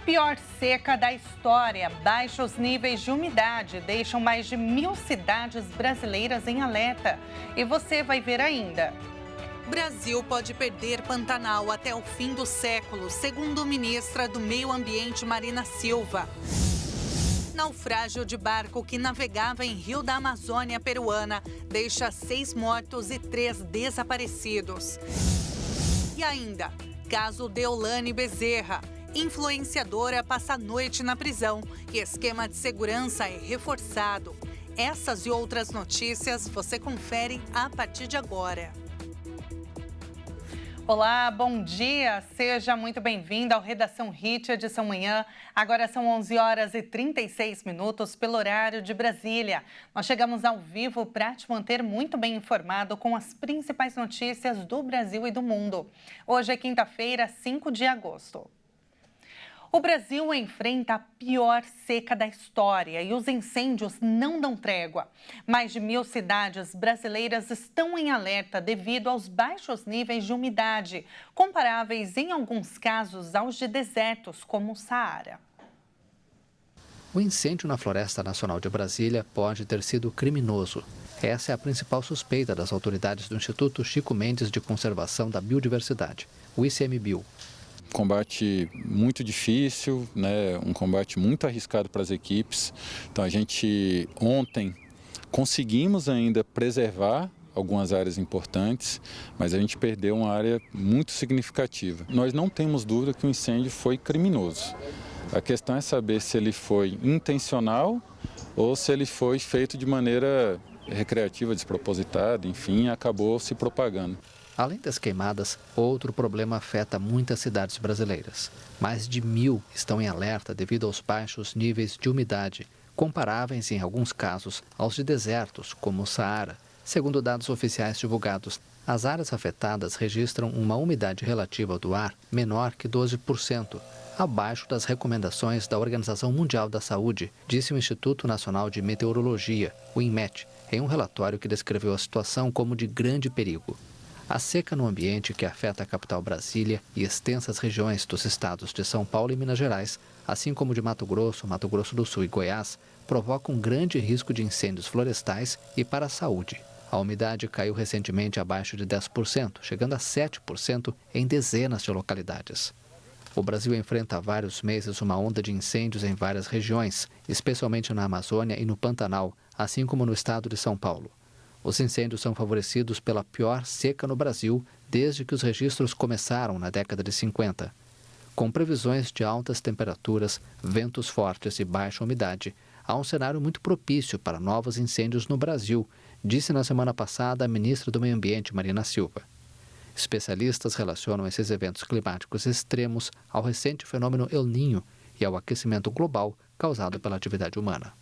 Pior seca da história. Baixos níveis de umidade deixam mais de 1.000 cidades brasileiras em alerta. E você vai ver ainda. Brasil pode perder Pantanal até o fim do século, segundo ministra do Meio Ambiente, Marina Silva. Naufrágio de barco que navegava em rio da Amazônia peruana deixa 6 mortos e 3 desaparecidos. E ainda, caso Deolane Bezerra. Influenciadora passa a noite na prisão e esquema de segurança é reforçado. Essas e outras notícias você confere a partir de agora. Olá, bom dia. Seja muito bem-vindo ao Redação Hit, edição manhã. Agora são 11 horas e 36 minutos pelo horário de Brasília. Nós chegamos ao vivo para te manter muito bem informado com as principais notícias do Brasil e do mundo. Hoje é quinta-feira, 5 de agosto. O Brasil enfrenta a pior seca da história e os incêndios não dão trégua. Mais de 1.000 cidades brasileiras estão em alerta devido aos baixos níveis de umidade, comparáveis em alguns casos aos de desertos como o Saara. O incêndio na Floresta Nacional de Brasília pode ter sido criminoso. Essa é a principal suspeita das autoridades do Instituto Chico Mendes de Conservação da Biodiversidade, o ICMBio. Combate muito difícil, né? Um combate muito arriscado para as equipes. Então a gente ontem conseguimos ainda preservar algumas áreas importantes, mas a gente perdeu uma área muito significativa. Nós não temos dúvida que o incêndio foi criminoso. A questão é saber se ele foi intencional ou se ele foi feito de maneira recreativa, despropositada, enfim, acabou se propagando. Além das queimadas, outro problema afeta muitas cidades brasileiras. Mais de 1.000 estão em alerta devido aos baixos níveis de umidade, comparáveis em alguns casos aos de desertos, como o Saara. Segundo dados oficiais divulgados, as áreas afetadas registram uma umidade relativa do ar menor que 12%, abaixo das recomendações da Organização Mundial da Saúde, disse o Instituto Nacional de Meteorologia, o INMET, em um relatório que descreveu a situação como de grande perigo. A seca no ambiente que afeta a capital Brasília e extensas regiões dos estados de São Paulo e Minas Gerais, assim como de Mato Grosso do Sul e Goiás, provoca um grande risco de incêndios florestais e para a saúde. A umidade caiu recentemente abaixo de 10%, chegando a 7% em dezenas de localidades. O Brasil enfrenta há vários meses uma onda de incêndios em várias regiões, especialmente na Amazônia e no Pantanal, assim como no estado de São Paulo. Os incêndios são favorecidos pela pior seca no Brasil desde que os registros começaram na década de 50. Com previsões de altas temperaturas, ventos fortes e baixa umidade, há um cenário muito propício para novos incêndios no Brasil, disse na semana passada a ministra do Meio Ambiente, Marina Silva. Especialistas relacionam esses eventos climáticos extremos ao recente fenômeno El Niño e ao aquecimento global causado pela atividade humana.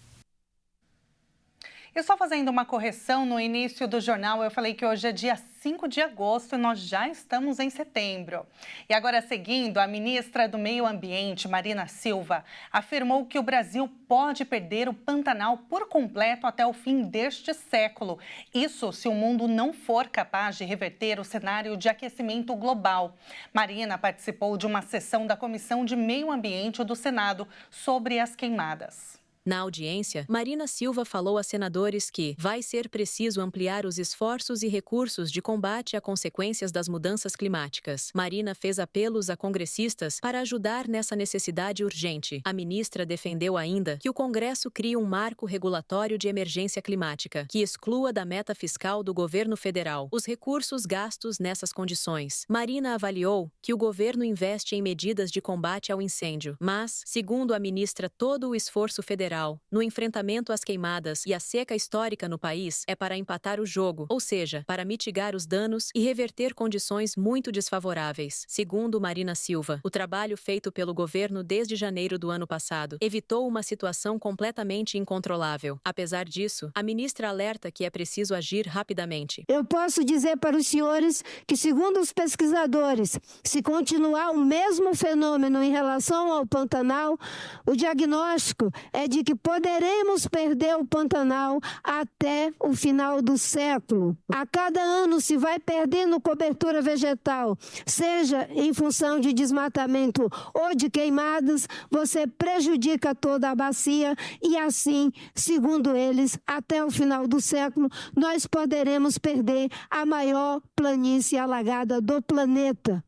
E só fazendo uma correção, no início do jornal eu falei que hoje é dia 5 de agosto e nós já estamos em setembro. E agora seguindo, a ministra do Meio Ambiente, Marina Silva, afirmou que o Brasil pode perder o Pantanal por completo até o fim deste século. Isso se o mundo não for capaz de reverter o cenário de aquecimento global. Marina participou de uma sessão da Comissão de Meio Ambiente do Senado sobre as queimadas. Na audiência, Marina Silva falou a senadores que vai ser preciso ampliar os esforços e recursos de combate a consequências das mudanças climáticas. Marina fez apelos a congressistas para ajudar nessa necessidade urgente. A ministra defendeu ainda que o Congresso crie um marco regulatório de emergência climática, que exclua da meta fiscal do governo federal os recursos gastos nessas condições. Marina avaliou que o governo investe em medidas de combate ao incêndio, mas, segundo a ministra, todo o esforço federal no enfrentamento às queimadas e à seca histórica no país é para empatar o jogo, ou seja, para mitigar os danos e reverter condições muito desfavoráveis. Segundo Marina Silva, o trabalho feito pelo governo desde janeiro do ano passado evitou uma situação completamente incontrolável. Apesar disso, a ministra alerta que é preciso agir rapidamente. Eu posso dizer para os senhores que, segundo os pesquisadores, se continuar o mesmo fenômeno em relação ao Pantanal, o diagnóstico é de de que poderemos perder o Pantanal até o final do século. A cada ano se vai perdendo cobertura vegetal, seja em função de desmatamento ou de queimadas, você prejudica toda a bacia e assim, segundo eles, até o final do século, nós poderemos perder a maior planície alagada do planeta.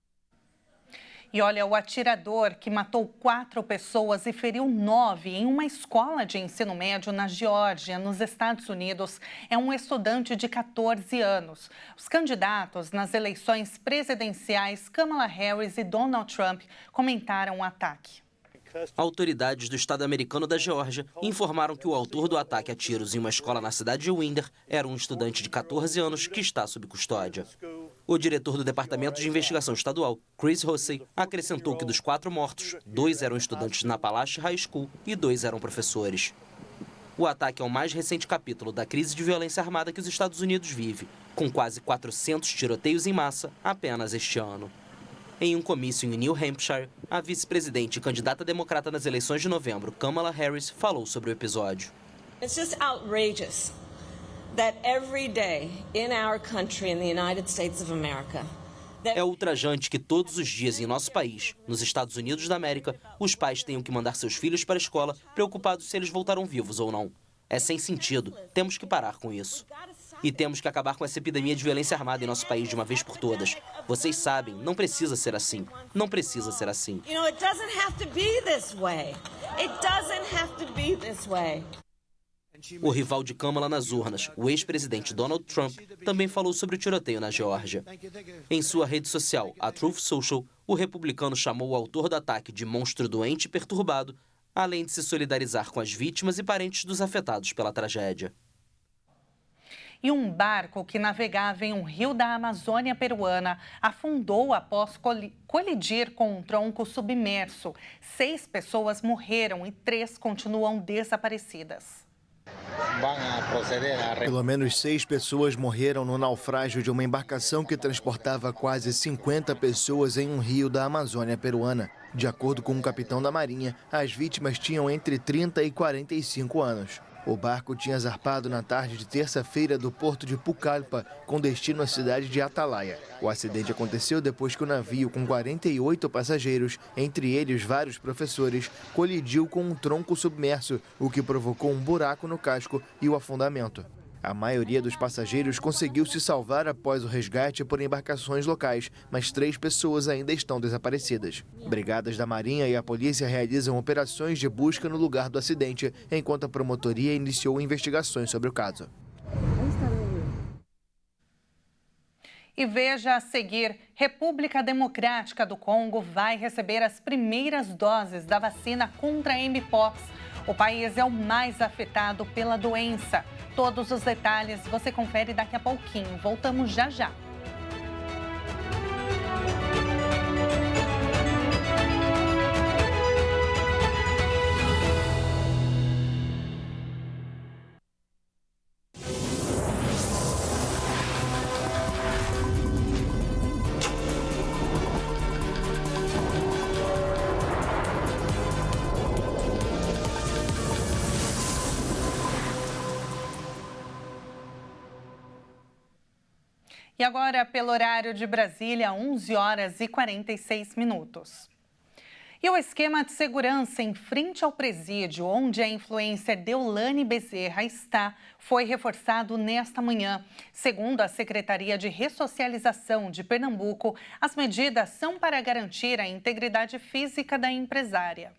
E olha, o atirador que matou 4 pessoas e feriu 9 em uma escola de ensino médio na Geórgia, nos Estados Unidos, é um estudante de 14 anos. Os candidatos nas eleições presidenciais, Kamala Harris e Donald Trump, comentaram o ataque. Autoridades do estado americano da Geórgia informaram que o autor do ataque a tiros em uma escola na cidade de Winder era um estudante de 14 anos que está sob custódia. O diretor do Departamento de Investigação Estadual, Chris Hussey, acrescentou que dos 4 mortos, 2 eram estudantes na Appalachian High School e 2 eram professores. O ataque é o mais recente capítulo da crise de violência armada que os Estados Unidos vive, com quase 400 tiroteios em massa apenas este ano. Em um comício em New Hampshire, a vice-presidente e candidata democrata nas eleições de novembro, Kamala Harris, falou sobre o episódio. It's just outrageous that every day in our country, in the United States of America, É ultrajante que todos os dias em nosso país, nos Estados Unidos da América, os pais tenham que mandar seus filhos para a escola preocupados se eles voltaram vivos ou não. É sem sentido. Temos que parar com isso. E temos que acabar com essa epidemia de violência armada em nosso país de uma vez por todas. Vocês sabem, não precisa ser assim. Não precisa ser assim. you know, it doesn't have to be this way. It doesn't have to be this way. O rival de Kamala nas urnas, o ex-presidente Donald Trump, também falou sobre o tiroteio na Geórgia. Em sua rede social, a Truth Social, o republicano chamou o autor do ataque de monstro doente e perturbado, além de se solidarizar com as vítimas e parentes dos afetados pela tragédia. E um barco que navegava em um rio da Amazônia peruana afundou após colidir com um tronco submerso. 6 pessoas morreram e 3 continuam desaparecidas. Pelo menos 6 pessoas morreram no naufrágio de uma embarcação que transportava quase 50 pessoas em um rio da Amazônia peruana. De acordo com um capitão da Marinha, as vítimas tinham entre 30 e 45 anos. O barco tinha zarpado na tarde de terça-feira do porto de Pucallpa, com destino à cidade de Atalaia. O acidente aconteceu depois que o navio, com 48 passageiros, entre eles vários professores, colidiu com um tronco submerso, o que provocou um buraco no casco e o afundamento. A maioria dos passageiros conseguiu se salvar após o resgate por embarcações locais, mas 3 pessoas ainda estão desaparecidas. Brigadas da Marinha e a polícia realizam operações de busca no lugar do acidente, enquanto a promotoria iniciou investigações sobre o caso. E veja a seguir, República Democrática do Congo vai receber as primeiras doses da vacina contra a Mpox. O país é o mais afetado pela doença. Todos os detalhes você confere daqui a pouquinho. Voltamos já já. E agora, pelo horário de Brasília, 11 horas e 46 minutos. E o esquema de segurança em frente ao presídio, onde a influencer Deolane Bezerra está, foi reforçado nesta manhã. Segundo a Secretaria de Ressocialização de Pernambuco, as medidas são para garantir a integridade física da empresária.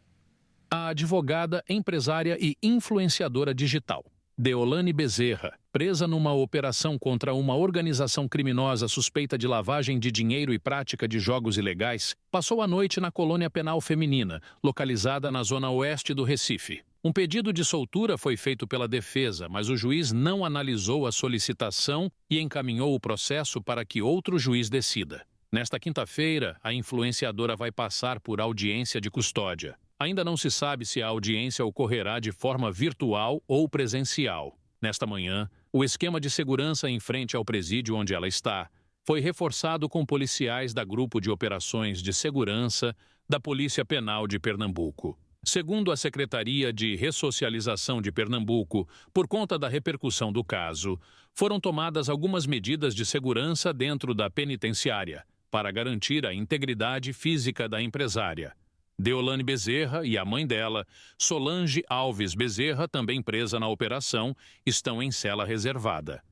A advogada, empresária e influenciadora digital Deolane Bezerra, presa numa operação contra uma organização criminosa suspeita de lavagem de dinheiro e prática de jogos ilegais, passou a noite na colônia penal feminina, localizada na zona oeste do Recife. Um pedido de soltura foi feito pela defesa, mas o juiz não analisou a solicitação e encaminhou o processo para que outro juiz decida. Nesta quinta-feira, a influenciadora vai passar por audiência de custódia. Ainda não se sabe se a audiência ocorrerá de forma virtual ou presencial. Nesta manhã, o esquema de segurança em frente ao presídio onde ela está foi reforçado com policiais da Grupo de Operações de Segurança da Polícia Penal de Pernambuco. Segundo a Secretaria de Ressocialização de Pernambuco, por conta da repercussão do caso, foram tomadas algumas medidas de segurança dentro da penitenciária para garantir a integridade física da empresária. Deolane Bezerra e a mãe dela, Solange Alves Bezerra, também presa na operação, estão em cela reservada.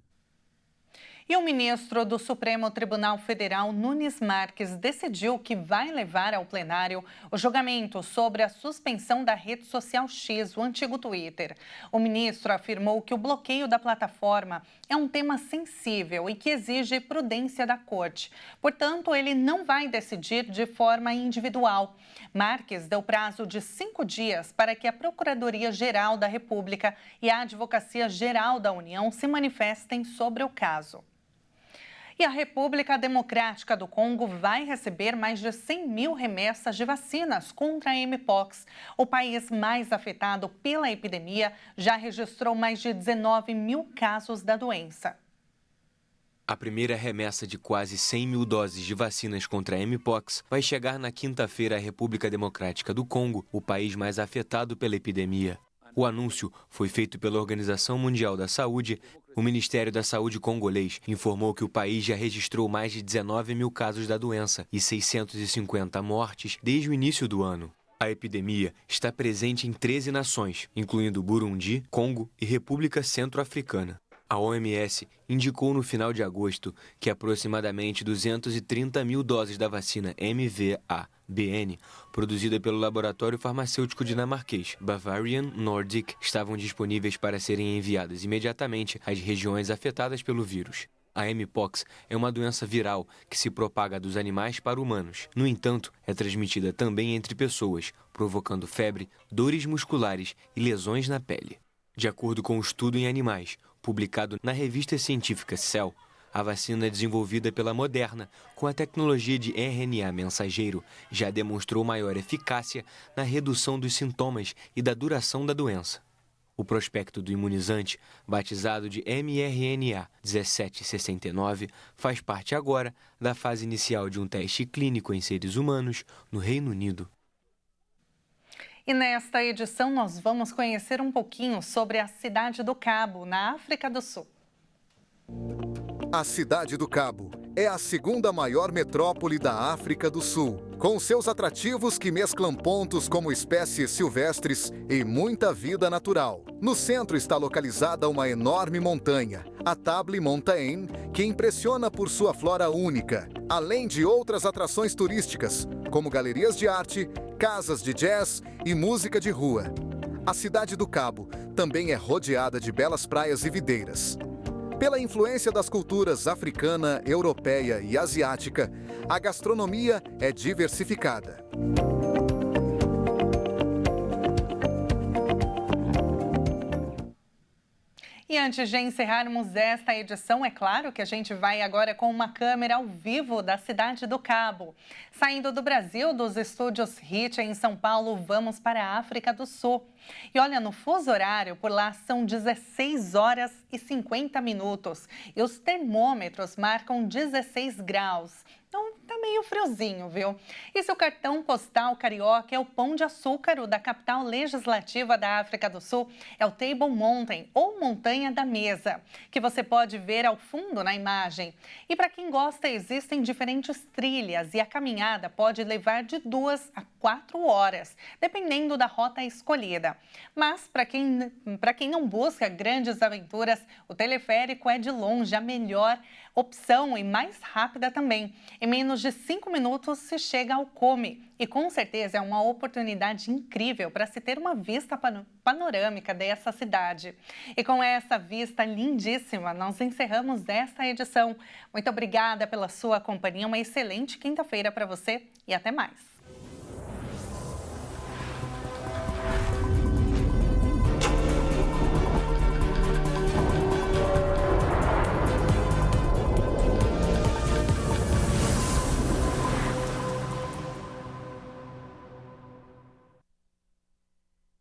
E o ministro do Supremo Tribunal Federal, Nunes Marques, decidiu que vai levar ao plenário o julgamento sobre a suspensão da rede social X, o antigo Twitter. O ministro afirmou que o bloqueio da plataforma é um tema sensível e que exige prudência da corte. Portanto, ele não vai decidir de forma individual. Marques deu prazo de 5 dias para que a Procuradoria-Geral da República e a Advocacia-Geral da União se manifestem sobre o caso. E a República Democrática do Congo vai receber mais de 100 mil remessas de vacinas contra a Mpox. O país mais afetado pela epidemia já registrou mais de 19 mil casos da doença. A primeira remessa de quase 100 mil doses de vacinas contra a Mpox vai chegar na quinta-feira à República Democrática do Congo, o país mais afetado pela epidemia. O anúncio foi feito pela Organização Mundial da Saúde. O Ministério da Saúde congolês informou que o país já registrou mais de 19 mil casos da doença e 650 mortes desde o início do ano. A epidemia está presente em 13 nações, incluindo Burundi, Congo e República Centro-Africana. A OMS indicou no final de agosto que aproximadamente 230 mil doses da vacina MVA-BN, produzida pelo laboratório farmacêutico dinamarquês Bavarian Nordic, estavam disponíveis para serem enviadas imediatamente às regiões afetadas pelo vírus. A Mpox é uma doença viral que se propaga dos animais para humanos. No entanto, é transmitida também entre pessoas, provocando febre, dores musculares e lesões na pele. De acordo com um estudo em animais, publicado na revista científica Cell, a vacina desenvolvida pela Moderna, com a tecnologia de RNA mensageiro, já demonstrou maior eficácia na redução dos sintomas e da duração da doença. O prospecto do imunizante, batizado de mRNA 1769, faz parte agora da fase inicial de um teste clínico em seres humanos no Reino Unido. E nesta edição nós vamos conhecer um pouquinho sobre a Cidade do Cabo, na África do Sul. A Cidade do Cabo é a segunda maior metrópole da África do Sul, com seus atrativos que mesclam pontos como espécies silvestres e muita vida natural. No centro está localizada uma enorme montanha, a Table Mountain, que impressiona por sua flora única, além de outras atrações turísticas, como galerias de arte, casas de jazz e música de rua. A Cidade do Cabo também é rodeada de belas praias e videiras. Pela influência das culturas africana, europeia e asiática, a gastronomia é diversificada. E antes de encerrarmos esta edição, é claro que a gente vai agora com uma câmera ao vivo da Cidade do Cabo. Saindo do Brasil, dos estúdios HIT em São Paulo, vamos para a África do Sul. E olha, no fuso horário, por lá são 16 horas e 50 minutos. E os termômetros marcam 16 graus. Então, tá meio friozinho, viu? E seu cartão postal carioca é o Pão de Açúcar, o da capital legislativa da África do Sul, é o Table Mountain, ou Montanha da Mesa, que você pode ver ao fundo na imagem. E para quem gosta, existem diferentes trilhas e a caminhada pode levar de 2 a 4 horas, dependendo da rota escolhida. Mas, para quem não busca grandes aventuras, o teleférico é de longe a melhor opção e mais rápida também. Em menos de 5 minutos se chega ao cume e com certeza é uma oportunidade incrível para se ter uma vista panorâmica dessa cidade. E com essa vista lindíssima, nós encerramos esta edição. Muito obrigada pela sua companhia, uma excelente quinta-feira para você e até mais.